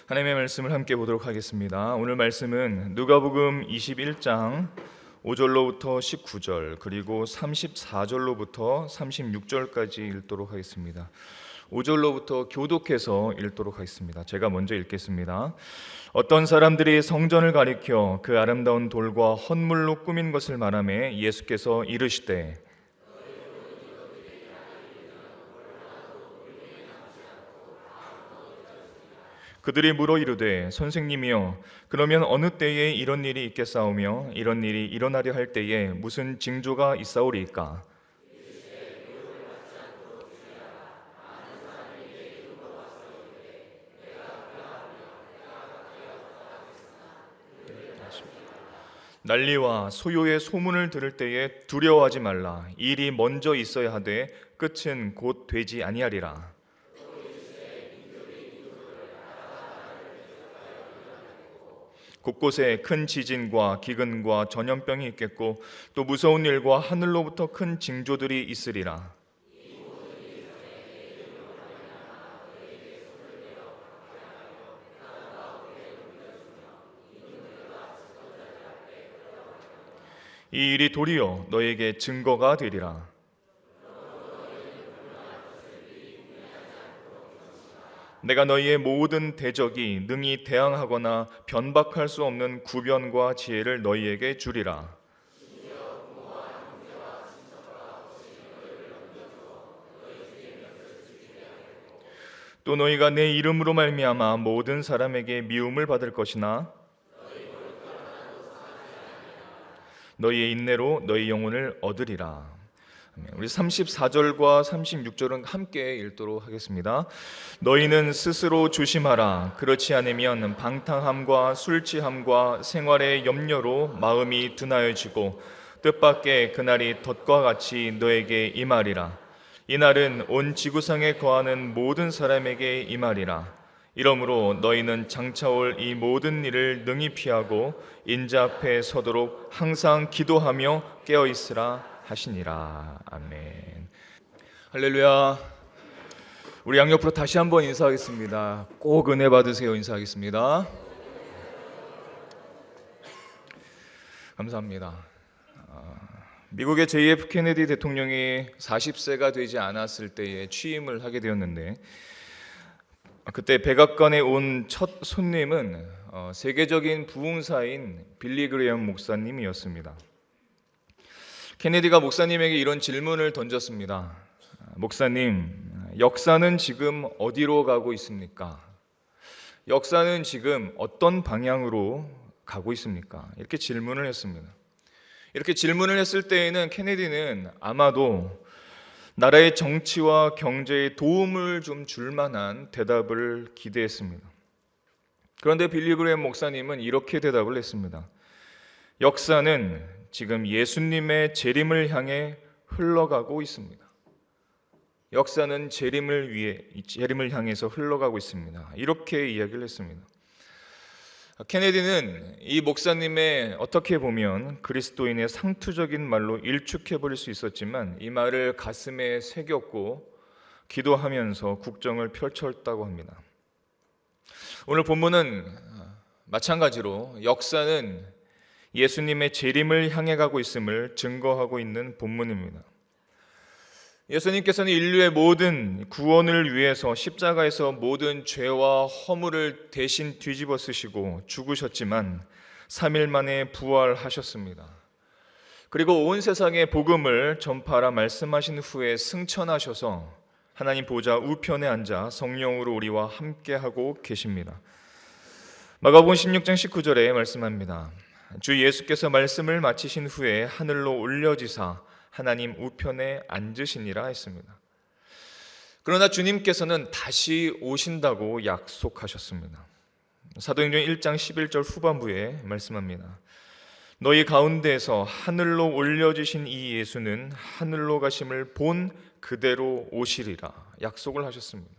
하나님의 말씀을 함께 보도록 하겠습니다. 오늘 말씀은 누가복음 21장 5절로부터 19절 그리고 34절로부터 36절까지 읽도록 하겠습니다. 5절로부터 교독해서 읽도록 하겠습니다. 제가 먼저 읽겠습니다. 어떤 사람들이 성전을 가리켜 그 아름다운 돌과 헌물로 꾸민 것을 말하며 예수께서 이르시되 그들이 물어 이르되 선생님이여 그러면 어느 때에 이런 일이 있겠사오며 이런 일이 일어나려 할 때에 무슨 징조가 있사오리이까? 난리와 소요의 소문을 들을 때에 두려워하지 말라. 일이 먼저 있어야 하되 끝은 곧 되지 아니하리라. 곳곳에 큰 지진과 기근과 전염병이 있겠고 또 무서운 일과 하늘로부터 큰 징조들이 있으리라. 이 일이 도리어 너에게 증거가 되리라. 내가 너희의 모든 대적이 능히 대항하거나 변박할 수 없는 구변과 지혜를 너희에게 주리라. 또 너희가 내 이름으로 말미암아 모든 사람에게 미움을 받을 것이나 너희의 인내로 너희 영혼을 얻으리라. 우리 34절과 36절은 함께 읽도록 하겠습니다. 너희는 스스로 조심하라. 그렇지 않으면 방탕함과 술 취함과 생활의 염려로 마음이 둔하여지고 뜻밖의 그날이 덫과 같이 너에게 임하리라. 이날은 온 지구상에 거하는 모든 사람에게 임하리라. 이러므로 너희는 장차올 이 모든 일을 능히 피하고 인자 앞에 서도록 항상 기도하며 깨어있으라 하시니라. 아멘. 할렐루야. 우리 양옆으로 다시 한번 인사하겠습니다. 꼭 은혜 받으세요. 인사하겠습니다. 감사합니다. 미국의 JF 케네디 대통령이 40세가 되지 않았을 때에 취임을 하게 되었는데 그때 백악관에 온 첫 손님은 세계적인 부흥사인 빌리 그레엄 목사님이었습니다. 케네디가 목사님에게 이런 질문을 던졌습니다. 목사님, 역사는 지금 어디로 가고 있습니까? 역사는 지금 어떤 방향으로 가고 있습니까? 이렇게 질문을 했습니다. 이렇게 질문을 했을 때에는 케네디는 아마도 나라의 정치와 경제에 도움을 좀 줄 만한 대답을 기대했습니다. 그런데 빌리 그레엄 목사님은 이렇게 대답을 했습니다. 역사는 지금 예수님의 재림을 향해 흘러가고 있습니다. 역사는 재림을 향해서 흘러가고 있습니다. 이렇게 이야기를 했습니다. 케네디는 이 목사님의 어떻게 보면 그리스도인의 상투적인 말로 일축해 버릴 수 있었지만 이 말을 가슴에 새겼고 기도하면서 국정을 펼쳤다고 합니다. 오늘 본문은 마찬가지로 역사는 예수님의 재림을 향해 가고 있음을 증거하고 있는 본문입니다. 예수님께서는 인류의 모든 구원을 위해서 십자가에서 모든 죄와 허물을 대신 뒤집어 쓰시고 죽으셨지만 3일 만에 부활하셨습니다. 그리고 온 세상에 복음을 전파하라 말씀하신 후에 승천하셔서 하나님 보좌 우편에 앉아 성령으로 우리와 함께하고 계십니다. 마가복음 16장 19절에 말씀합니다. 주 예수께서 말씀을 마치신 후에 하늘로 올려지사 하나님 우편에 앉으시니라 했습니다. 그러나 주님께서는 다시 오신다고 약속하셨습니다. 사도행전 1장 11절 후반부에 말씀합니다. 너희 가운데에서 하늘로 올려지신 이 예수는 하늘로 가심을 본 그대로 오시리라 약속을 하셨습니다.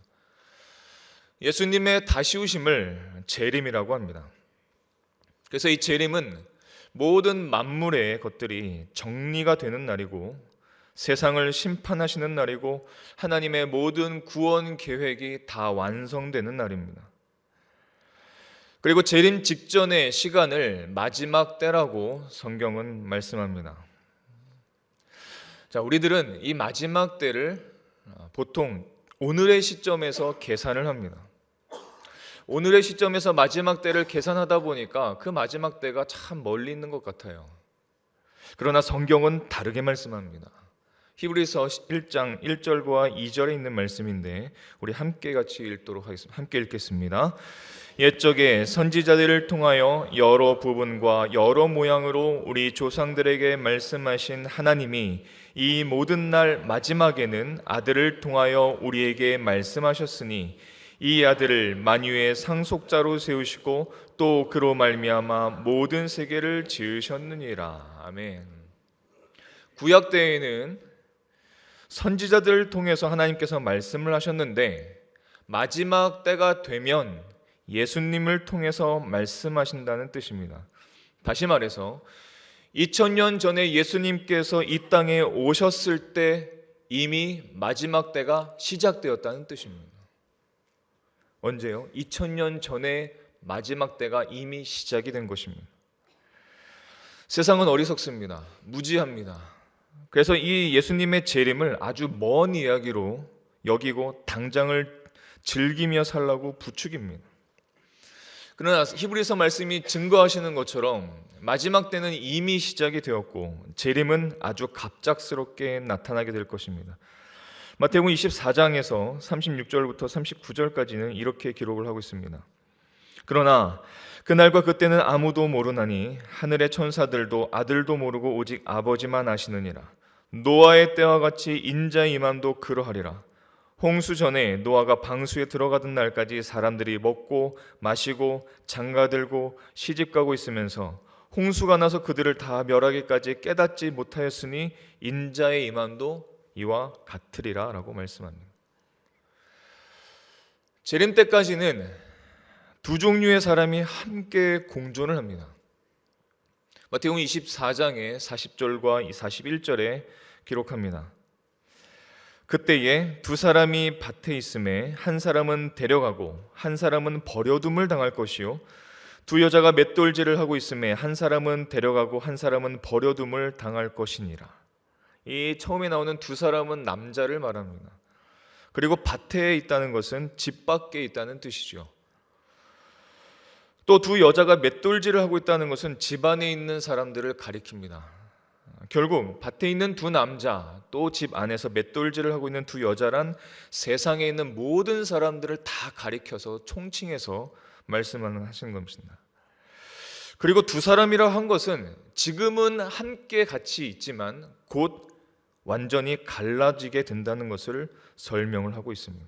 예수님의 다시 오심을 재림이라고 합니다. 그래서 이 재림은 모든 만물의 것들이 정리가 되는 날이고 세상을 심판하시는 날이고 하나님의 모든 구원 계획이 다 완성되는 날입니다. 그리고 재림 직전의 시간을 마지막 때라고 성경은 말씀합니다. 자, 우리들은 이 마지막 때를 보통 오늘의 시점에서 계산을 합니다. 오늘의 시점에서 마지막 때를 계산하다 보니까 그 마지막 때가 참 멀리 있는 것 같아요. 그러나 성경은 다르게 말씀합니다. 히브리서 1장 1절과 2절에 있는 말씀인데 우리 함께 같이 읽도록 하겠습니다. 함께 읽겠습니다. 옛적에 선지자들을 통하여 여러 부분과 여러 모양으로 우리 조상들에게 말씀하신 하나님이 이 모든 날 마지막에는 아들을 통하여 우리에게 말씀하셨으니 이 아들을 만유의 상속자로 세우시고 또 그로 말미암아 모든 세계를 지으셨느니라. 아멘. 구약 때에는 선지자들을 통해서 하나님께서 말씀을 하셨는데 마지막 때가 되면 예수님을 통해서 말씀하신다는 뜻입니다. 다시 말해서 2000년 전에 예수님께서 이 땅에 오셨을 때 이미 마지막 때가 시작되었다는 뜻입니다. 언제요? 2000년 전에 마지막 때가 이미 시작이 된 것입니다. 세상은 어리석습니다. 무지합니다. 그래서 이 예수님의 재림을 아주 먼 이야기로 여기고 당장을 즐기며 살라고 부추깁니다. 그러나 히브리서 말씀이 증거하시는 것처럼 마지막 때는 이미 시작이 되었고 재림은 아주 갑작스럽게 나타나게 될 것입니다. 마태복음 24장에서 36절부터 39절까지는 이렇게 기록을 하고 있습니다. 그러나 그날과 그때는 아무도 모르나니 하늘의 천사들도 아들도 모르고 오직 아버지만 아시느니라. 노아의 때와 같이 인자의 임함도 그러하리라. 홍수 전에 노아가 방수에 들어가던 날까지 사람들이 먹고 마시고 장가들고 시집가고 있으면서 홍수가 나서 그들을 다 멸하기까지 깨닫지 못하였으니 인자의 임함도 이와 같으리라 라고 말씀합니다. 재림 때까지는 두 종류의 사람이 함께 공존을 합니다. 마태복음 24장의 40절과 41절에 기록합니다. 그때에 두 사람이 밭에 있음에 한 사람은 데려가고 한 사람은 버려둠을 당할 것이요 두 여자가 맷돌질을 하고 있음에 한 사람은 데려가고 한 사람은 버려둠을 당할 것이니라. 이 처음에 나오는 두 사람은 남자를 말합니다. 그리고 밭에 있다는 것은 집 밖에 있다는 뜻이죠. 또 두 여자가 맷돌질을 하고 있다는 것은 집 안에 있는 사람들을 가리킵니다. 결국 밭에 있는 두 남자 또 집 안에서 맷돌질을 하고 있는 두 여자란 세상에 있는 모든 사람들을 다 가리켜서 총칭해서 말씀을 하시는 것입니다. 그리고 두 사람이라 한 것은 지금은 함께 같이 있지만 곧 완전히 갈라지게 된다는 것을 설명을 하고 있습니다.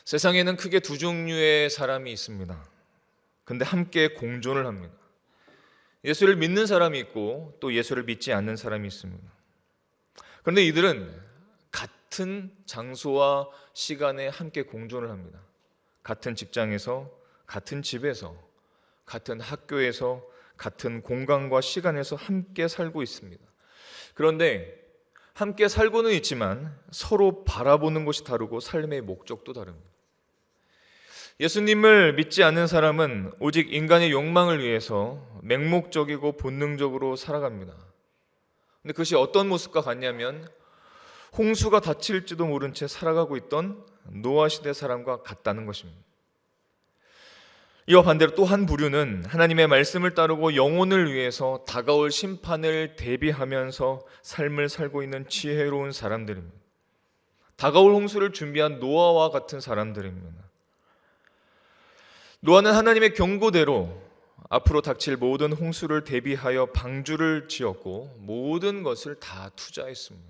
세상에는 크게 두 종류의 사람이 있습니다. 근데 함께 공존을 합니다. 예수를 믿는 사람이 있고 또 예수를 믿지 않는 사람이 있습니다. 그런데 이들은 같은 장소와 시간에 함께 공존을 합니다. 같은 직장에서, 같은 집에서, 같은 학교에서, 같은 공간과 시간에서 함께 살고 있습니다. 그런데 함께 살고는 있지만 서로 바라보는 것이 다르고 삶의 목적도 다릅니다. 예수님을 믿지 않는 사람은 오직 인간의 욕망을 위해서 맹목적이고 본능적으로 살아갑니다. 근데 그것이 어떤 모습과 같냐면 홍수가 닥칠지도 모른 채 살아가고 있던 노아 시대 사람과 같다는 것입니다. 이와 반대로 또 한 부류는 하나님의 말씀을 따르고 영혼을 위해서 다가올 심판을 대비하면서 삶을 살고 있는 지혜로운 사람들입니다. 다가올 홍수를 준비한 노아와 같은 사람들입니다. 노아는 하나님의 경고대로 앞으로 닥칠 모든 홍수를 대비하여 방주를 지었고 모든 것을 다 투자했습니다.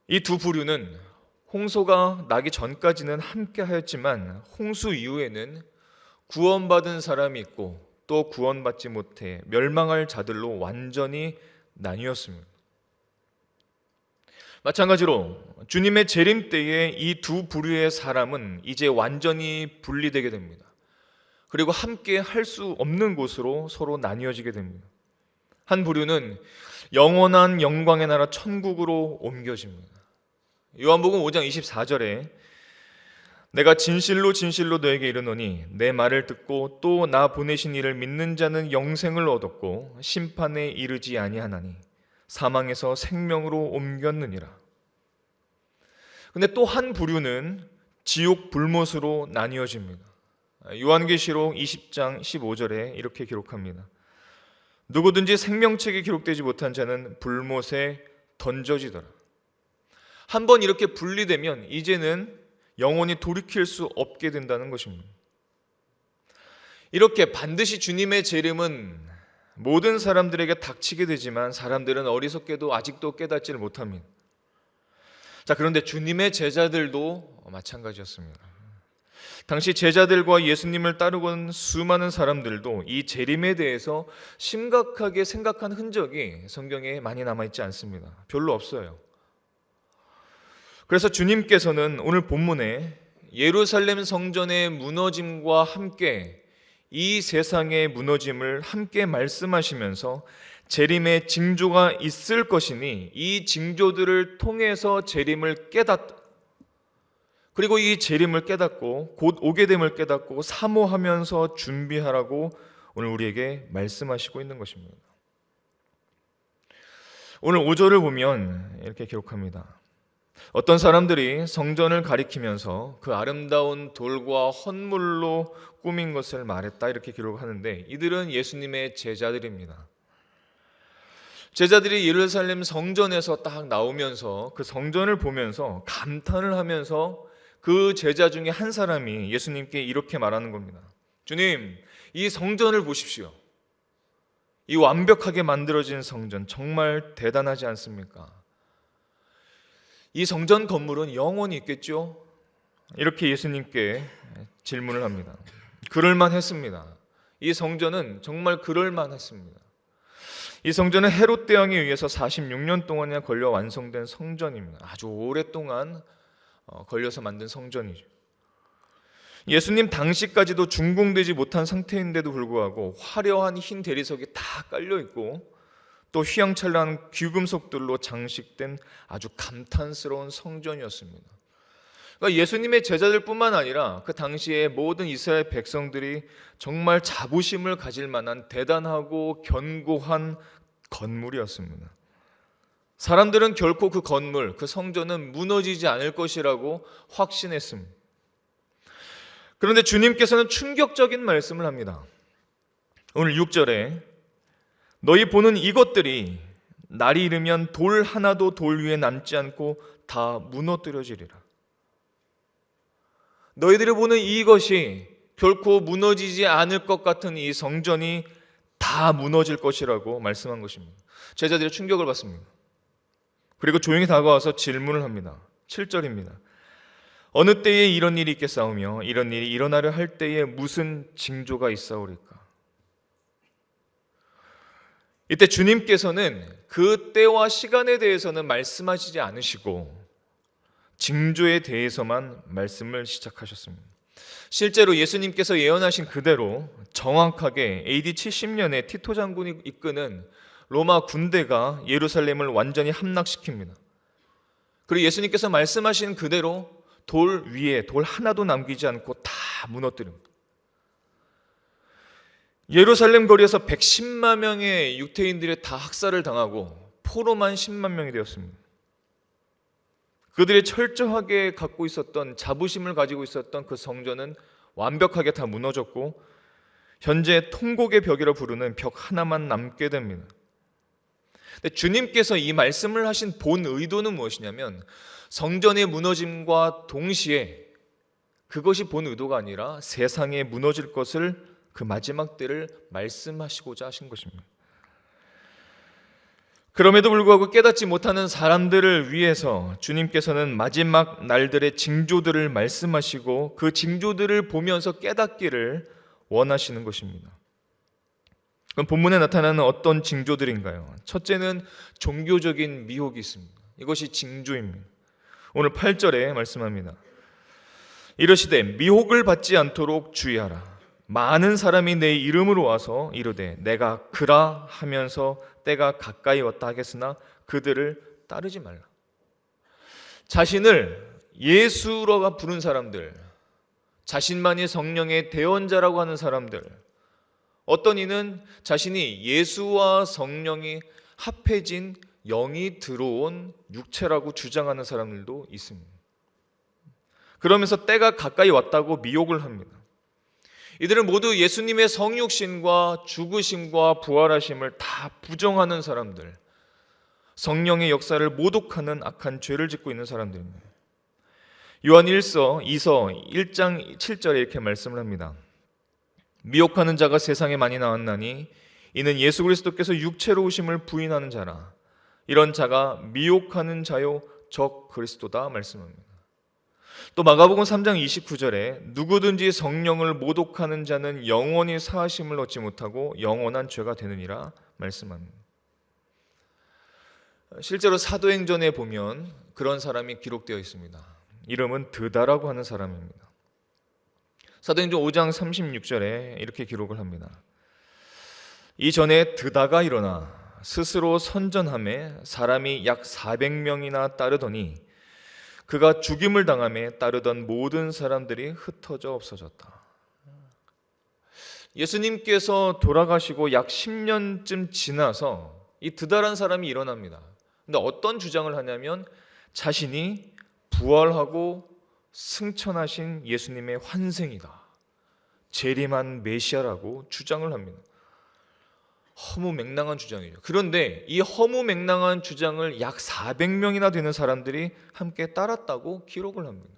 이 두 부류는 홍수가 나기 전까지는 함께 하였지만 홍수 이후에는 구원받은 사람이 있고 또 구원받지 못해 멸망할 자들로 완전히 나뉘었습니다. 마찬가지로 주님의 재림 때에 이 두 부류의 사람은 이제 완전히 분리되게 됩니다. 그리고 함께 할 수 없는 곳으로 서로 나뉘어지게 됩니다. 한 부류는 영원한 영광의 나라 천국으로 옮겨집니다. 요한복음 5장 24절에 내가 진실로 진실로 너에게 이르노니 내 말을 듣고 또 나 보내신 이를 믿는 자는 영생을 얻었고 심판에 이르지 아니하나니 사망에서 생명으로 옮겼느니라. 근데 또 한 부류는 지옥 불못으로 나뉘어집니다. 요한계시록 20장 15절에 이렇게 기록합니다. 누구든지 생명책에 기록되지 못한 자는 불못에 던져지더라. 한번 이렇게 분리되면 이제는 영원히 돌이킬 수 없게 된다는 것입니다. 이렇게 반드시 주님의 재림은 모든 사람들에게 닥치게 되지만 사람들은 어리석게도 아직도 깨닫지를 못합니다. 자, 그런데 주님의 제자들도 마찬가지였습니다. 당시 제자들과 예수님을 따르던 수많은 사람들도 이 재림에 대해서 심각하게 생각한 흔적이 성경에 많이 남아있지 않습니다. 별로 없어요. 그래서 주님께서는 오늘 본문에 예루살렘 성전의 무너짐과 함께 이 세상의 무너짐을 함께 말씀하시면서 재림의 징조가 있을 것이니 이 징조들을 통해서 재림을 그리고 이 재림을 깨닫고 곧 오게 됨을 깨닫고 사모하면서 준비하라고 오늘 우리에게 말씀하시고 있는 것입니다. 오늘 5절을 보면 이렇게 기록합니다. 어떤 사람들이 성전을 가리키면서 그 아름다운 돌과 헌물로 꾸민 것을 말했다 이렇게 기록하는데 이들은 예수님의 제자들입니다. 제자들이 예루살렘 성전에서 딱 나오면서 그 성전을 보면서 감탄을 하면서 그 제자 중에 한 사람이 예수님께 이렇게 말하는 겁니다. 주님, 이 성전을 보십시오. 이 완벽하게 만들어진 성전 정말 대단하지 않습니까? 이 성전 건물은 영원히 있겠죠? 이렇게 예수님께 질문을 합니다. 그럴만했습니다. 이 성전은 정말 그럴만했습니다. 이 성전은 헤롯 대왕에 의해서 46년 동안이나 걸려 완성된 성전입니다. 아주 오랫동안 걸려서 만든 성전이죠. 예수님 당시까지도 준공되지 못한 상태인데도 불구하고 화려한 흰 대리석이 다 깔려 있고 또 휘황찬란한 귀금속들로 장식된 아주 감탄스러운 성전이었습니다. 그러니까 예수님의 제자들뿐만 아니라 그 당시에 모든 이스라엘 백성들이 정말 자부심을 가질 만한 대단하고 견고한 건물이었습니다. 사람들은 결코 그 건물, 그 성전은 무너지지 않을 것이라고 확신했습니다. 그런데 주님께서는 충격적인 말씀을 합니다. 오늘 6절에 너희 보는 이것들이 날이 이르면 돌 하나도 돌 위에 남지 않고 다 무너뜨려지리라. 너희들이 보는 이것이 결코 무너지지 않을 것 같은 이 성전이 다 무너질 것이라고 말씀한 것입니다. 제자들이 충격을 받습니다. 그리고 조용히 다가와서 질문을 합니다. 7절입니다. 어느 때에 이런 일이 있겠사오며 이런 일이 일어나려 할 때에 무슨 징조가 있사오리까? 이때 주님께서는 그 때와 시간에 대해서는 말씀하시지 않으시고 징조에 대해서만 말씀을 시작하셨습니다. 실제로 예수님께서 예언하신 그대로 정확하게 AD 70년에 티토 장군이 이끄는 로마 군대가 예루살렘을 완전히 함락시킵니다. 그리고 예수님께서 말씀하신 그대로 돌 위에 돌 하나도 남기지 않고 다 무너뜨립니다. 예루살렘 거리에서 110만 명의 유대인들이 다 학살을 당하고 포로만 10만 명이 되었습니다. 그들이 철저하게 갖고 있었던 자부심을 가지고 있었던 그 성전은 완벽하게 다 무너졌고 현재 통곡의 벽이라 부르는 벽 하나만 남게 됩니다. 근데 주님께서 이 말씀을 하신 본 의도는 무엇이냐면 성전의 무너짐과 동시에 그것이 본 의도가 아니라 세상에 무너질 것을 그 마지막 때를 말씀하시고자 하신 것입니다. 그럼에도 불구하고 깨닫지 못하는 사람들을 위해서 주님께서는 마지막 날들의 징조들을 말씀하시고 그 징조들을 보면서 깨닫기를 원하시는 것입니다. 그럼 본문에 나타나는 어떤 징조들인가요? 첫째는 종교적인 미혹이 있습니다. 이것이 징조입니다. 오늘 8절에 말씀합니다. 이르시되 미혹을 받지 않도록 주의하라. 많은 사람이 내 이름으로 와서 이르되 내가 그라 하면서 때가 가까이 왔다 하겠으나 그들을 따르지 말라. 자신을 예수라고 부른 사람들, 자신만이 성령의 대언자라고 하는 사람들, 어떤 이는 자신이 예수와 성령이 합해진 영이 들어온 육체라고 주장하는 사람들도 있습니다. 그러면서 때가 가까이 왔다고 미혹을 합니다. 이들은 모두 예수님의 성육신과 죽으심과 부활하심을 다 부정하는 사람들, 성령의 역사를 모독하는 악한 죄를 짓고 있는 사람들입니다. 요한 2서 1장 7절에 이렇게 말씀을 합니다. 미혹하는 자가 세상에 많이 나왔나니 이는 예수 그리스도께서 육체로 오심을 부인하는 자라. 이런 자가 미혹하는 자요 적 그리스도다 말씀합니다. 또 마가복음 3장 29절에 누구든지 성령을 모독하는 자는 영원히 사하심을 얻지 못하고 영원한 죄가 되느니라 말씀합니다. 실제로 사도행전에 보면 그런 사람이 기록되어 있습니다. 이름은 드다라고 하는 사람입니다. 사도행전 5장 36절에 이렇게 기록을 합니다. 이전에 드다가 일어나 스스로 선전하며 사람이 약 400명이나 따르더니 그가 죽임을 당하며 따르던 모든 사람들이 흩어져 없어졌다. 예수님께서 돌아가시고 약 10년쯤 지나서 이 드다란 사람이 일어납니다. 근데 어떤 주장을 하냐면 자신이 부활하고 승천하신 예수님의 환생이다, 재림한 메시아라고 주장을 합니다. 허무맹랑한 주장이죠. 그런데 이 허무맹랑한 주장을 약 400명이나 되는 사람들이 함께 따랐다고 기록을 합니다.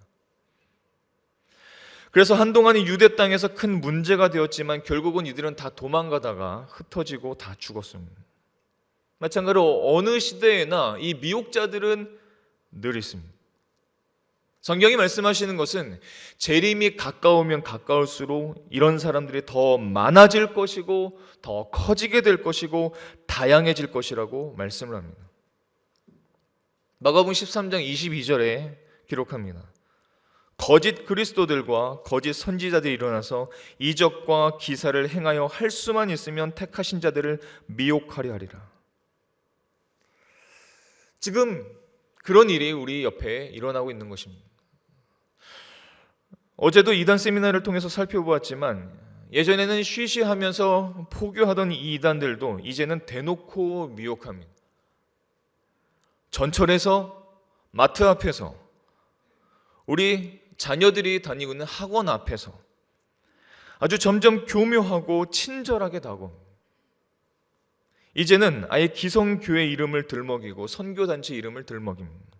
그래서 한동안 이 유대 땅에서 큰 문제가 되었지만 결국은 이들은 다 도망가다가 흩어지고 다 죽었습니다. 마찬가지로 어느 시대에나 이 미혹자들은 늘 있습니다. 성경이 말씀하시는 것은 재림이 가까우면 가까울수록 이런 사람들이 더 많아질 것이고 더 커지게 될 것이고 다양해질 것이라고 말씀을 합니다. 마가복음 13장 22절에 기록합니다. 거짓 그리스도들과 거짓 선지자들이 일어나서 이적과 기사를 행하여 할 수만 있으면 택하신 자들을 미혹하려 하리라. 지금 그런 일이 우리 옆에 일어나고 있는 것입니다. 어제도 이단 세미나를 통해서 살펴보았지만 예전에는 쉬쉬하면서 포교하던 이 이단들도 이제는 대놓고 미혹합니다. 전철에서, 마트 앞에서, 우리 자녀들이 다니고 있는 학원 앞에서 아주 점점 교묘하고 친절하게 다가옵니다. 이제는 아예 기성교회 이름을 들먹이고 선교단체 이름을 들먹입니다.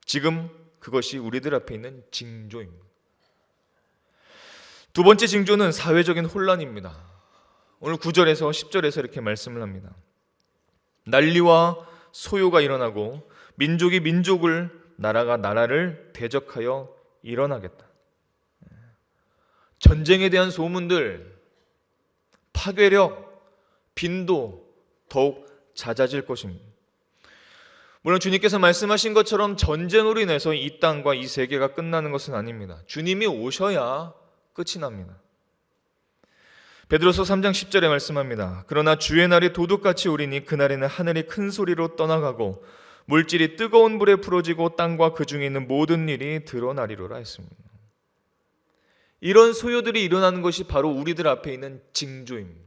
지금 그것이 우리들 앞에 있는 징조입니다. 두 번째 징조는 사회적인 혼란입니다. 오늘 9절에서 10절에서 이렇게 말씀을 합니다. 난리와 소요가 일어나고 민족이 민족을, 나라가 나라를 대적하여 일어나겠다. 전쟁에 대한 소문들, 파괴력, 빈도 더욱 잦아질 것입니다. 물론 주님께서 말씀하신 것처럼 전쟁으로 인해서 이 땅과 이 세계가 끝나는 것은 아닙니다. 주님이 오셔야 끝이 납니다. 베드로서 3장 10절에 말씀합니다. 그러나 주의 날이 도둑같이 오리니 그날에는 하늘이 큰 소리로 떠나가고 물질이 뜨거운 불에 풀어지고 땅과 그 중에 있는 모든 일이 드러나리로라 했습니다. 이런 소요들이 일어나는 것이 바로 우리들 앞에 있는 징조입니다.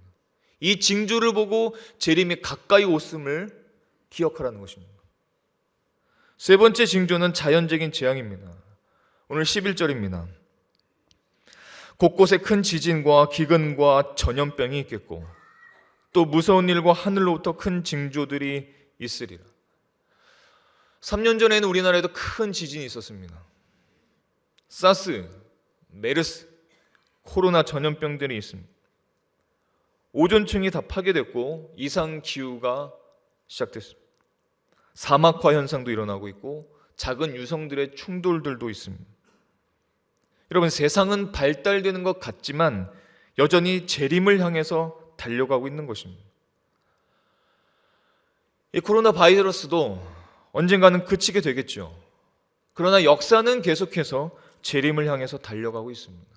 이 징조를 보고 재림이 가까이 왔음을 기억하라는 것입니다. 세 번째 징조는 자연적인 재앙입니다. 오늘 11절입니다. 곳곳에 큰 지진과 기근과 전염병이 있겠고 또 무서운 일과 하늘로부터 큰 징조들이 있으리라. 3년 전에는 우리나라에도 큰 지진이 있었습니다. 사스, 메르스, 코로나 전염병들이 있습니다. 오존층이 다 파괴됐고 이상기후가 시작됐습니다. 사막화 현상도 일어나고 있고 작은 유성들의 충돌들도 있습니다. 여러분, 세상은 발달되는 것 같지만 여전히 재림을 향해서 달려가고 있는 것입니다. 이 코로나 바이러스도 언젠가는 그치게 되겠죠. 그러나 역사는 계속해서 재림을 향해서 달려가고 있습니다.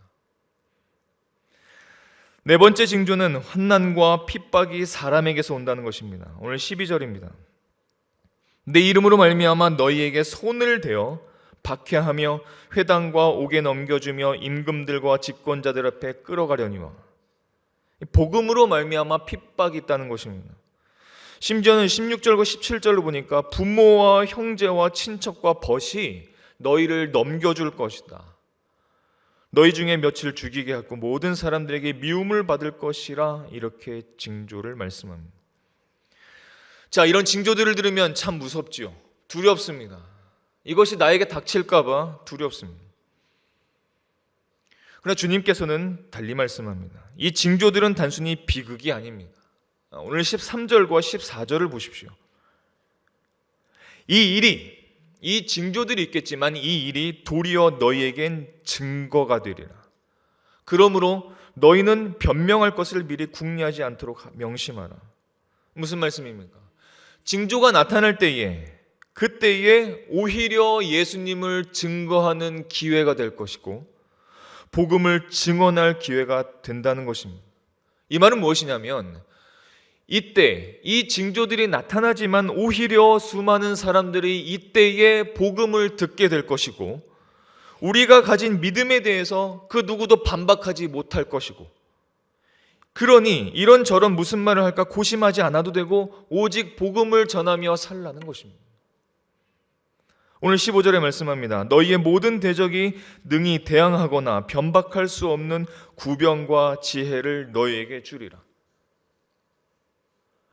네 번째 징조는 환난과 핍박이 사람에게서 온다는 것입니다. 오늘 12절입니다. 내 이름으로 말미암아 너희에게 손을 대어 박해하며 회당과 옥에 넘겨주며 임금들과 집권자들 앞에 끌어가려니와. 복음으로 말미암아 핍박이 있다는 것입니다. 심지어는 16절과 17절로 보니까 부모와 형제와 친척과 벗이 너희를 넘겨줄 것이다. 너희 중에 며칠 죽이게 하고 모든 사람들에게 미움을 받을 것이라, 이렇게 징조를 말씀합니다. 자, 이런 징조들을 들으면 참 무섭지요. 두렵습니다. 이것이 나에게 닥칠까 봐 두렵습니다. 그러나 주님께서는 달리 말씀합니다. 이 징조들은 단순히 비극이 아닙니다. 오늘 13절과 14절을 보십시오. 이 징조들이 있겠지만 이 일이 도리어 너희에겐 증거가 되리라. 그러므로 너희는 변명할 것을 미리 궁리하지 않도록 명심하라. 무슨 말씀입니까? 징조가 나타날 때에, 그때에 오히려 예수님을 증거하는 기회가 될 것이고 복음을 증언할 기회가 된다는 것입니다. 이 말은 무엇이냐면, 이때 이 징조들이 나타나지만 오히려 수많은 사람들이 이때에 복음을 듣게 될 것이고 우리가 가진 믿음에 대해서 그 누구도 반박하지 못할 것이고, 그러니 이런저런 무슨 말을 할까 고심하지 않아도 되고 오직 복음을 전하며 살라는 것입니다. 오늘 15절에 말씀합니다. 너희의 모든 대적이 능히 대항하거나 변박할 수 없는 구병과 지혜를 너희에게 주리라.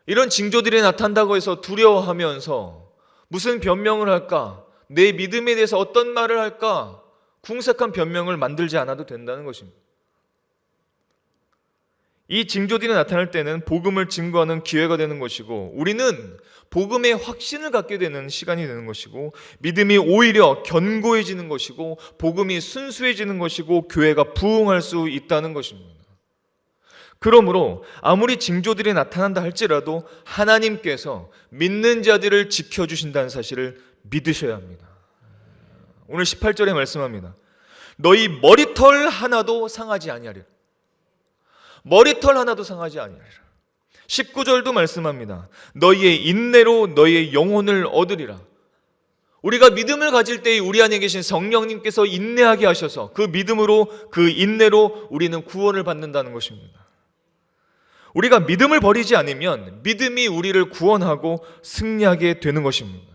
이런 징조들이 나타난다고 해서 두려워하면서 무슨 변명을 할까, 내 믿음에 대해서 어떤 말을 할까 궁색한 변명을 만들지 않아도 된다는 것입니다. 이 징조들이 나타날 때는 복음을 증거하는 기회가 되는 것이고 우리는 복음의 확신을 갖게 되는 시간이 되는 것이고 믿음이 오히려 견고해지는 것이고 복음이 순수해지는 것이고 교회가 부흥할 수 있다는 것입니다. 그러므로 아무리 징조들이 나타난다 할지라도 하나님께서 믿는 자들을 지켜주신다는 사실을 믿으셔야 합니다. 오늘 18절에 말씀합니다. 너희 머리털 하나도 상하지 아니하리라. 머리털 하나도 상하지 아니하리라. 19절도 말씀합니다. 너희의 인내로 너희의 영혼을 얻으리라. 우리가 믿음을 가질 때 우리 안에 계신 성령님께서 인내하게 하셔서 그 믿음으로, 그 인내로 우리는 구원을 받는다는 것입니다. 우리가 믿음을 버리지 않으면 믿음이 우리를 구원하고 승리하게 되는 것입니다.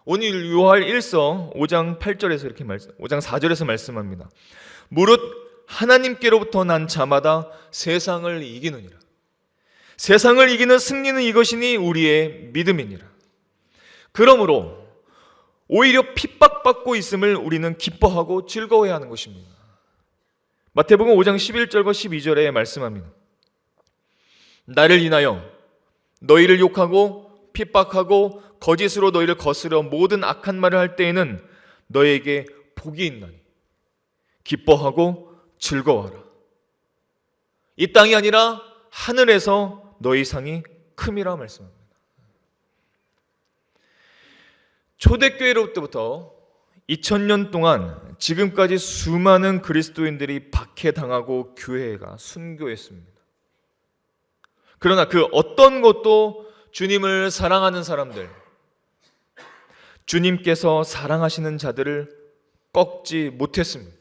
오늘 요한 1서 5장 8절에서 이렇게 5장 4절에서 말씀합니다. 무릇 하나님께로부터 난 자마다 세상을 이기느니라. 세상을 이기는 승리는 이것이니 우리의 믿음이니라. 그러므로 오히려 핍박받고 있음을 우리는 기뻐하고 즐거워해야 하는 것입니다. 마태복음 5장 11절과 12절에 말씀합니다. 나를 인하여 너희를 욕하고 핍박하고 거짓으로 너희를 거스려 모든 악한 말을 할 때에는 너희에게 복이 있나니 기뻐하고 즐거워하라. 이 땅이 아니라 하늘에서 너희 상이 큼이라 말씀합니다. 초대교회로부터 2000년 동안 지금까지 수많은 그리스도인들이 박해당하고 교회가 순교했습니다. 그러나 그 어떤 것도 주님을 사랑하는 사람들, 주님께서 사랑하시는 자들을 꺾지 못했습니다.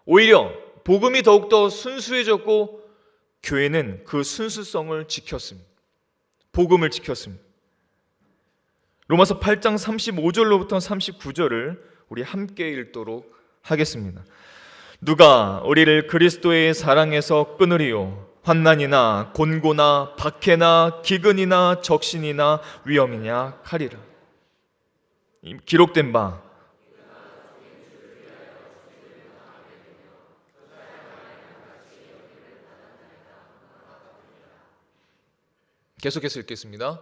오히려 복음이 더욱더 순수해졌고 교회는 그 순수성을 지켰습니다. 복음을 지켰습니다. 로마서 8장 35절로부터 39절을 우리 함께 읽도록 하겠습니다. 누가 우리를 그리스도의 사랑에서 끊으리요? 환난이나 곤고나 박해나 기근이나 적신이나 위험이냐 칼이라. 기록된 바 계속해서 읽겠습니다.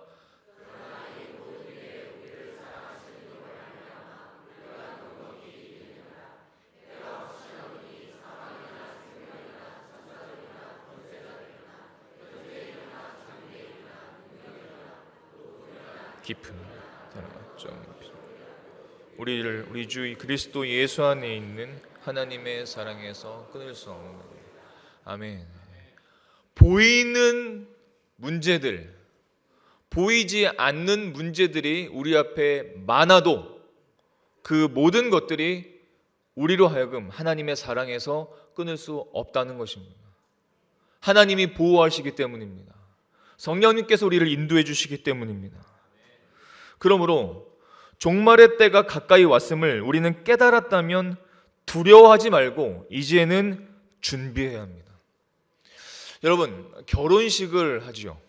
깊은 우리 주 그리스도 예수 안에 있는 하나님의 사랑에서 끊을 수 없는 아멘. 보이는 문제들, 보이지 않는 문제들이 우리 앞에 많아도 그 모든 것들이 우리로 하여금 하나님의 사랑에서 끊을 수 없다는 것입니다. 하나님이 보호하시기 때문입니다. 성령님께서 우리를 인도해 주시기 때문입니다. 그러므로 종말의 때가 가까이 왔음을 우리는 깨달았다면 두려워하지 말고 이제는 준비해야 합니다. 여러분, 결혼식을 하지요.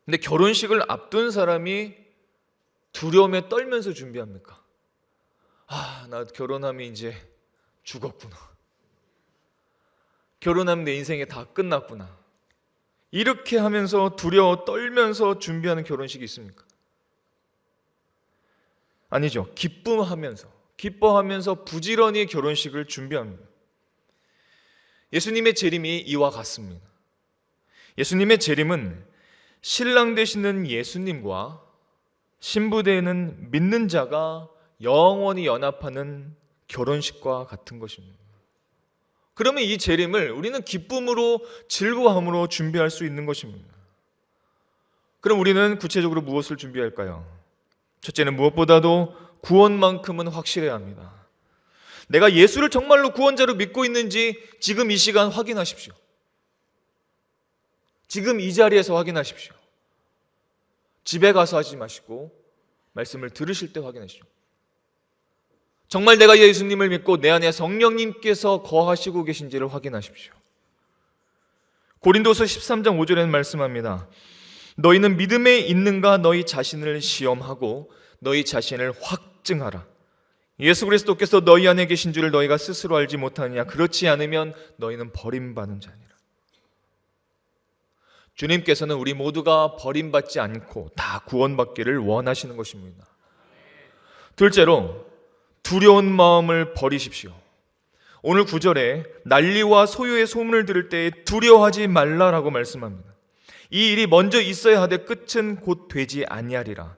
근데 결혼식을 앞둔 사람이 두려움에 떨면서 준비합니까? 나 결혼하면 이제 죽었구나. 결혼하면 내 인생이 다 끝났구나. 이렇게 하면서 두려워 떨면서 준비하는 결혼식이 있습니까? 아니죠. 기뻐하면서 부지런히 결혼식을 준비합니다. 예수님의 재림이 이와 같습니다. 예수님의 재림은 신랑 되시는 예수님과 신부 되는 믿는 자가 영원히 연합하는 결혼식과 같은 것입니다. 그러면 이 재림을 우리는 기쁨으로 즐거움으로 준비할 수 있는 것입니다. 그럼 우리는 구체적으로 무엇을 준비할까요? 첫째는 무엇보다도 구원만큼은 확실해야 합니다. 내가 예수를 정말로 구원자로 믿고 있는지 지금 이 시간 확인하십시오. 지금 이 자리에서 확인하십시오. 집에 가서 하지 마시고 말씀을 들으실 때 확인하시죠. 정말 내가 예수님을 믿고 내 안에 성령님께서 거하시고 계신지를 확인하십시오. 고린도서 13장 5절에는 말씀합니다. 너희는 믿음에 있는가 너희 자신을 시험하고 너희 자신을 확증하라. 예수 그리스도께서 너희 안에 계신 줄을 너희가 스스로 알지 못하느냐. 그렇지 않으면 너희는 버림받은 자니라. 주님께서는 우리 모두가 버림받지 않고 다 구원받기를 원하시는 것입니다. 둘째로 두려운 마음을 버리십시오. 오늘 9절에 난리와 소요의 소문을 들을 때에 두려워하지 말라라고 말씀합니다. 이 일이 먼저 있어야 하되 끝은 곧 되지 아니하리라.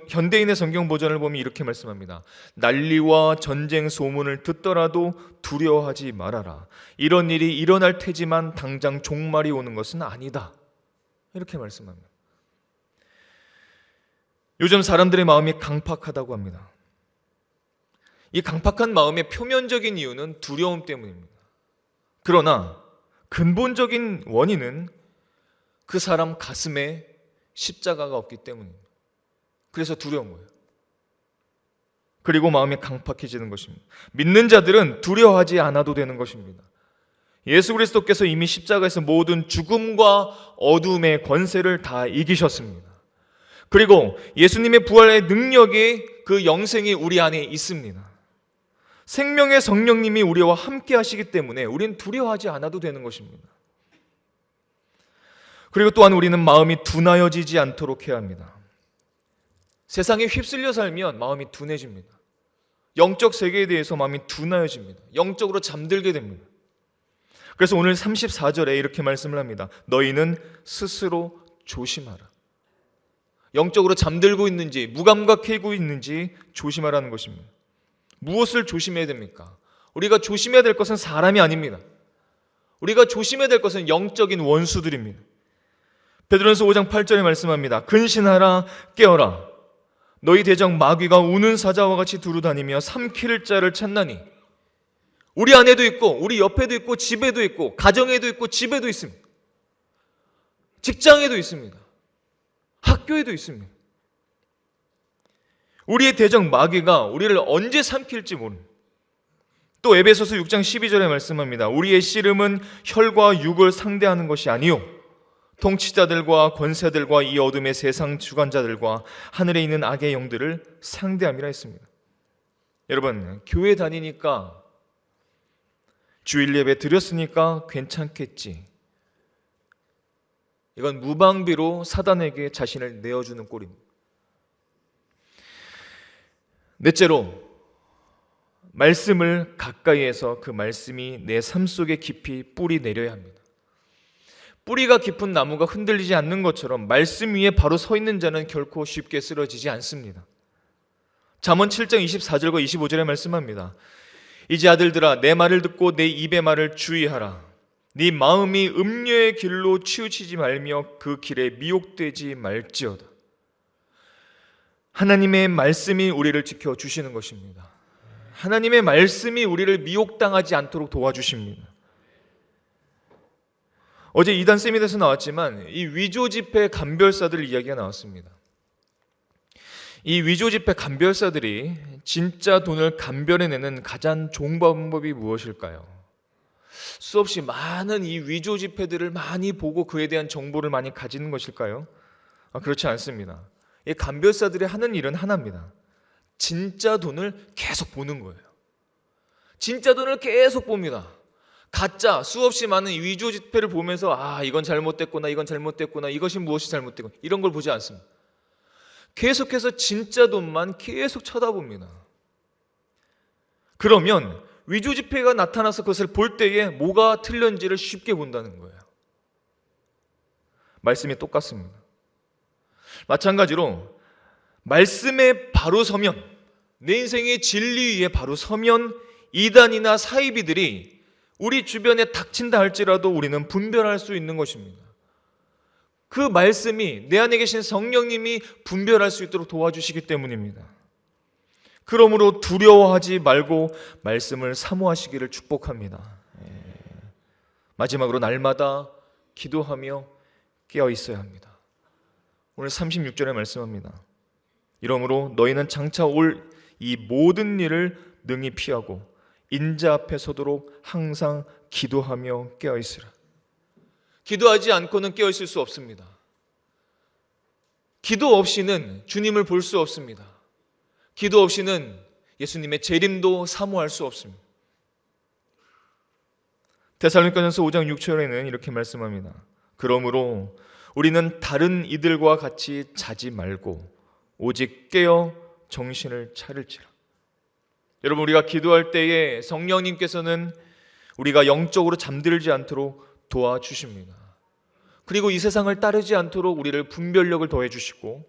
현대인의 성경 버전을 보면 이렇게 말씀합니다. 난리와 전쟁 소문을 듣더라도 두려워하지 말아라. 이런 일이 일어날 테지만 당장 종말이 오는 것은 아니다. 이렇게 말씀합니다. 요즘 사람들의 마음이 강팍하다고 합니다. 이 강팍한 마음의 표면적인 이유는 두려움 때문입니다. 그러나 근본적인 원인은 그 사람 가슴에 십자가가 없기 때문입니다. 그래서 두려운 거예요. 그리고 마음이 강팍해지는 것입니다. 믿는 자들은 두려워하지 않아도 되는 것입니다. 예수 그리스도께서 이미 십자가에서 모든 죽음과 어둠의 권세를 다 이기셨습니다. 그리고 예수님의 부활의 능력이 그 영생이 우리 안에 있습니다. 생명의 성령님이 우리와 함께 하시기 때문에 우리는 두려워하지 않아도 되는 것입니다. 그리고 또한 우리는 마음이 둔하여지지 않도록 해야 합니다. 세상에 휩쓸려 살면 마음이 둔해집니다. 영적 세계에 대해서 마음이 둔하여집니다. 영적으로 잠들게 됩니다. 그래서 오늘 34절에 이렇게 말씀을 합니다. 너희는 스스로 조심하라. 영적으로 잠들고 있는지 무감각해지고 있는지 조심하라는 것입니다. 무엇을 조심해야 됩니까? 우리가 조심해야 될 것은 사람이 아닙니다. 우리가 조심해야 될 것은 영적인 원수들입니다. 베드로전서 5장 8절에 말씀합니다. 근신하라 깨어라. 너희 대적 마귀가 우는 사자와 같이 두루다니며 삼킬 자를 찾나니. 우리 안에도 있고 우리 옆에도 있고 집에도 있고 가정에도 있고 집에도 있습니다. 직장에도 있습니다. 학교에도 있습니다. 우리의 대적 마귀가 우리를 언제 삼킬지 모릅니다. 또 에베소서 6장 12절에 말씀합니다. 우리의 씨름은 혈과 육을 상대하는 것이 아니요 통치자들과 권세들과 이 어둠의 세상 주관자들과 하늘에 있는 악의 영들을 상대함이라 했습니다. 여러분, 교회 다니니까 주일 예배 드렸으니까 괜찮겠지. 이건 무방비로 사단에게 자신을 내어주는 꼴입니다. 넷째로, 말씀을 가까이에서 그 말씀이 내 삶 속에 깊이 뿌리 내려야 합니다. 뿌리가 깊은 나무가 흔들리지 않는 것처럼 말씀 위에 바로 서 있는 자는 결코 쉽게 쓰러지지 않습니다. 잠언 7장 24절과 25절에 말씀합니다. 이제 아들들아 내 말을 듣고 내 입의 말을 주의하라. 네 마음이 음녀의 길로 치우치지 말며 그 길에 미혹되지 말지어다. 하나님의 말씀이 우리를 지켜주시는 것입니다. 하나님의 말씀이 우리를 미혹당하지 않도록 도와주십니다. 어제 이단 세미나에서 나왔지만 이 위조 지폐 감별사들 이야기가 나왔습니다. 이 위조 지폐 감별사들이 진짜 돈을 감별해내는 가장 좋은 방법이 무엇일까요? 수없이 많은 이 위조 지폐들을 많이 보고 그에 대한 정보를 많이 가지는 것일까요? 그렇지 않습니다. 이 감별사들이 하는 일은 하나입니다. 진짜 돈을 계속 보는 거예요. 진짜 돈을 계속 봅니다. 가짜 수없이 많은 위조 지폐를 보면서 이건 잘못됐구나, 이건 잘못됐구나, 이것이 무엇이 잘못됐구나 이런 걸 보지 않습니다. 계속해서 진짜 돈만 계속 쳐다봅니다. 그러면 위조 지폐가 나타나서 그것을 볼 때에 뭐가 틀렸는지를 쉽게 본다는 거예요. 말씀이 똑같습니다. 마찬가지로 말씀에 바로 서면, 내 인생의 진리 위에 바로 서면 이단이나 사이비들이 우리 주변에 닥친다 할지라도 우리는 분별할 수 있는 것입니다. 그 말씀이 내 안에 계신 성령님이 분별할 수 있도록 도와주시기 때문입니다. 그러므로 두려워하지 말고 말씀을 사모하시기를 축복합니다. 마지막으로 날마다 기도하며 깨어 있어야 합니다. 오늘 36절에 말씀합니다. 이러므로 너희는 장차 올 이 모든 일을 능히 피하고 인자 앞에 서도록 항상 기도하며 깨어 있으라. 기도하지 않고는 깨어 있을 수 없습니다. 기도 없이는 주님을 볼 수 없습니다. 기도 없이는 예수님의 재림도 사모할 수 없습니다. 데살로니가전서 5장 6절에는 이렇게 말씀합니다. 그러므로 우리는 다른 이들과 같이 자지 말고 오직 깨어 정신을 차릴지라. 여러분, 우리가 기도할 때에 성령님께서는 우리가 영적으로 잠들지 않도록 도와주십니다. 그리고 이 세상을 따르지 않도록 우리를 분별력을 더해 주시고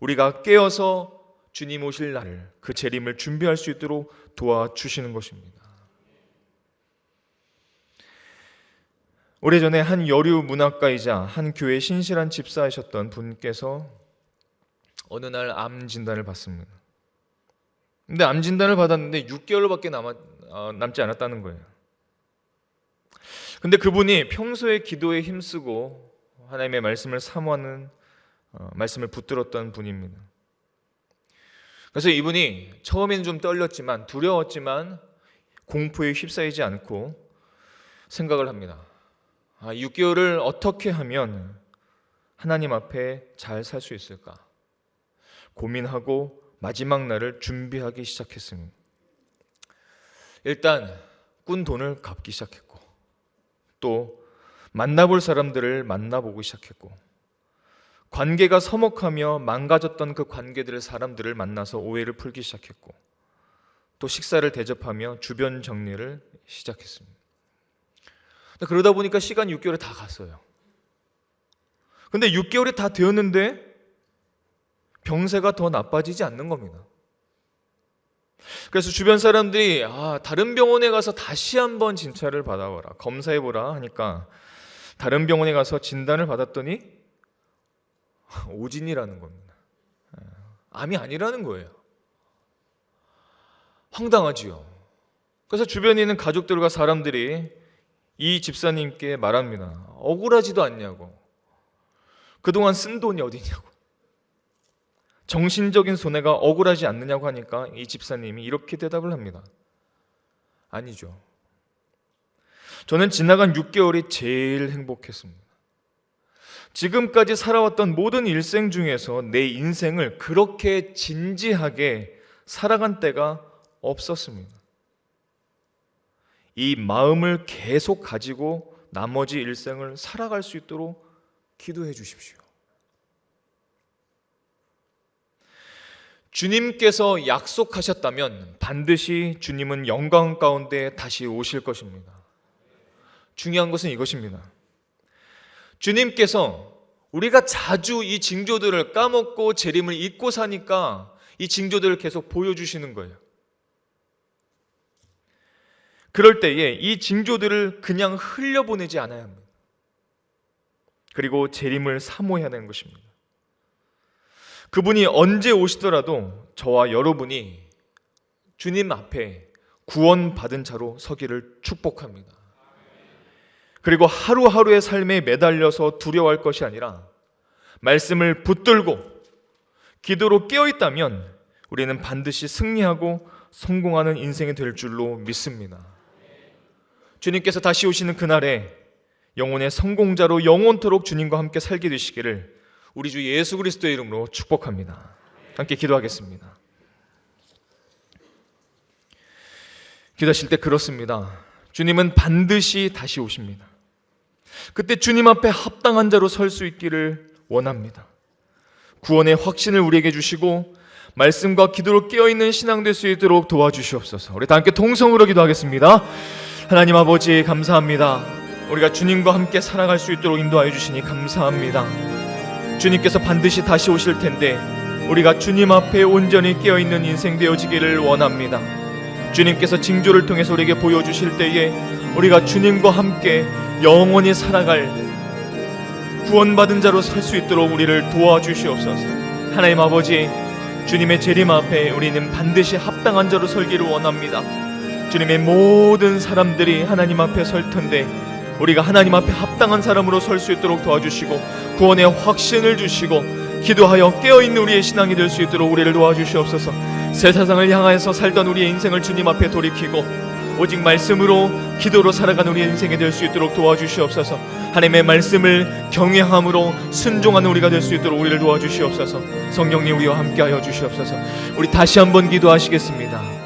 우리가 깨어서 주님 오실 날을, 그 재림을 준비할 수 있도록 도와주시는 것입니다. 오래전에 한 여류 문학가이자 한 교회 신실한 집사이셨던 분께서 어느 날 암 진단을 받습니다. 근데 암 진단을 받았는데 6개월밖에 남지 않았다는 거예요. 근데 그분이 평소에 기도에 힘쓰고 하나님의 말씀을 사모하는 말씀을 붙들었던 분입니다. 그래서 이분이 처음에는 좀 떨렸지만, 두려웠지만 공포에 휩싸이지 않고 생각을 합니다. 6개월을 어떻게 하면 하나님 앞에 잘 살 수 있을까? 고민하고 마지막 날을 준비하기 시작했습니다. 일단 꾼 돈을 갚기 시작했고, 또 만나볼 사람들을 만나보고 시작했고, 관계가 서먹하며 망가졌던 그 관계들의 사람들을 만나서 오해를 풀기 시작했고, 또 식사를 대접하며 주변 정리를 시작했습니다. 그러다 보니까 시간 6개월이 다 갔어요. 근데 6개월이 다 되었는데 병세가 더 나빠지지 않는 겁니다. 그래서 주변 사람들이 다른 병원에 가서 다시 한번 진찰을 받아보라, 검사해보라 하니까 다른 병원에 가서 진단을 받았더니 오진이라는 겁니다. 암이 아니라는 거예요. 황당하지요. 그래서 주변에 있는 가족들과 사람들이 이 집사님께 말합니다. 억울하지도 않냐고, 그동안 쓴 돈이 어디냐고, 정신적인 손해가 억울하지 않느냐고 하니까 이 집사님이 이렇게 대답을 합니다. 아니죠. 저는 지나간 6개월이 제일 행복했습니다. 지금까지 살아왔던 모든 일생 중에서 내 인생을 그렇게 진지하게 살아간 때가 없었습니다. 이 마음을 계속 가지고 나머지 일생을 살아갈 수 있도록 기도해 주십시오. 주님께서 약속하셨다면 반드시 주님은 영광 가운데 다시 오실 것입니다. 중요한 것은 이것입니다. 주님께서 우리가 자주 이 징조들을 까먹고 재림을 잊고 사니까 이 징조들을 계속 보여주시는 거예요. 그럴 때에 이 징조들을 그냥 흘려보내지 않아야 합니다. 그리고 재림을 사모해야 하는 것입니다. 그분이 언제 오시더라도 저와 여러분이 주님 앞에 구원받은 자로 서기를 축복합니다. 그리고 하루하루의 삶에 매달려서 두려워할 것이 아니라 말씀을 붙들고 기도로 깨어있다면 우리는 반드시 승리하고 성공하는 인생이 될 줄로 믿습니다. 주님께서 다시 오시는 그날에 영혼의 성공자로 영원토록 주님과 함께 살게 되시기를 우리 주 예수 그리스도의 이름으로 축복합니다. 함께 기도하겠습니다. 기도하실 때 그렇습니다. 주님은 반드시 다시 오십니다. 그때 주님 앞에 합당한 자로 설 수 있기를 원합니다. 구원의 확신을 우리에게 주시고 말씀과 기도로 깨어있는 신앙 될 수 있도록 도와주시옵소서. 우리 다 함께 통성으로 기도하겠습니다. 하나님 아버지 감사합니다. 우리가 주님과 함께 살아갈 수 있도록 인도하여 주시니 감사합니다. 주님께서 반드시 다시 오실 텐데 우리가 주님 앞에 온전히 깨어있는 인생 되어지기를 원합니다. 주님께서 징조를 통해서 우리에게 보여주실 때에 우리가 주님과 함께 영원히 살아갈 구원받은 자로 살 수 있도록 우리를 도와주시옵소서. 하나님 아버지, 주님의 재림 앞에 우리는 반드시 합당한 자로 설기를 원합니다. 주님의 모든 사람들이 하나님 앞에 설 텐데 우리가 하나님 앞에 합당한 사람으로 설 수 있도록 도와주시고 구원의 확신을 주시고 기도하여 깨어있는 우리의 신앙이 될 수 있도록 우리를 도와주시옵소서. 새 세상을 향하여서 살던 우리의 인생을 주님 앞에 돌이키고 오직 말씀으로 기도로 살아가는 우리의 인생이 될 수 있도록 도와주시옵소서. 하나님의 말씀을 경외함으로 순종하는 우리가 될 수 있도록 우리를 도와주시옵소서. 성령님 우리와 함께하여 주시옵소서. 우리 다시 한번 기도하시겠습니다.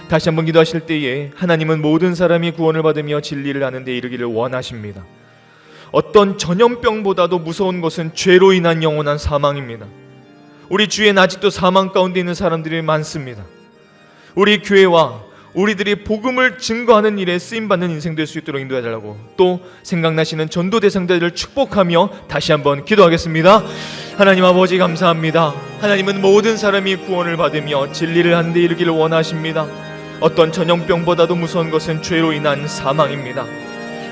다시 한번 기도하실 때에 하나님은 모든 사람이 구원을 받으며 진리를 아는 데 이르기를 원하십니다. 어떤 전염병보다도 무서운 것은 죄로 인한 영원한 사망입니다. 우리 주위엔 아직도 사망 가운데 있는 사람들이 많습니다. 우리 교회와 우리들이 복음을 증거하는 일에 쓰임받는 인생 될 수 있도록 인도해달라고 또 생각나시는 전도 대상자들을 축복하며 다시 한번 기도하겠습니다. 하나님 아버지 감사합니다. 하나님은 모든 사람이 구원을 받으며 진리를 하는 데 이르기를 원하십니다. 어떤 전염병보다도 무서운 것은 죄로 인한 사망입니다.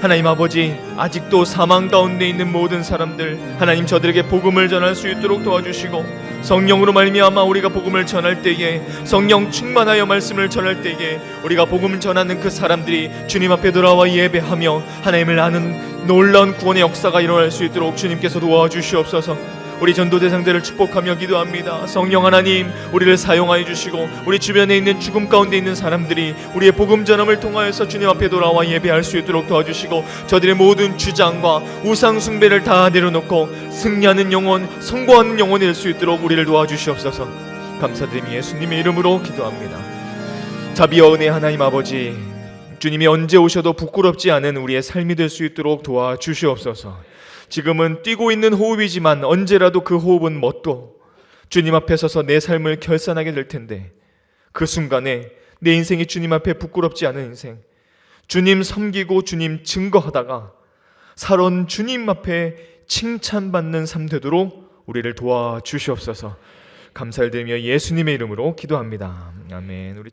하나님 아버지, 아직도 사망 가운데 있는 모든 사람들 하나님 저들에게 복음을 전할 수 있도록 도와주시고 성령으로 말미암아 우리가 복음을 전할 때에 성령 충만하여 말씀을 전할 때에 우리가 복음을 전하는 그 사람들이 주님 앞에 돌아와 예배하며 하나님을 아는 놀라운 구원의 역사가 일어날 수 있도록 주님께서 도와주시옵소서. 우리 전도 대상들을 축복하며 기도합니다. 성령 하나님, 우리를 사용하여 주시고 우리 주변에 있는 죽음 가운데 있는 사람들이 우리의 복음 전함을 통하여서 주님 앞에 돌아와 예배할 수 있도록 도와주시고 저들의 모든 주장과 우상 숭배를 다 내려놓고 승리하는 영혼, 성공하는 영혼이 될 수 있도록 우리를 도와주시옵소서. 감사드리며 예수님의 이름으로 기도합니다. 자비와 은혜 하나님 아버지, 주님이 언제 오셔도 부끄럽지 않은 우리의 삶이 될 수 있도록 도와주시옵소서. 지금은 뛰고 있는 호흡이지만 언제라도 그 호흡은 멎고 주님 앞에 서서 내 삶을 결산하게 될 텐데 그 순간에 내 인생이 주님 앞에 부끄럽지 않은 인생, 주님 섬기고 주님 증거하다가 살아온 주님 앞에 칭찬받는 삶 되도록 우리를 도와주시옵소서. 감사를 드리며 예수님의 이름으로 기도합니다. 아멘. 우리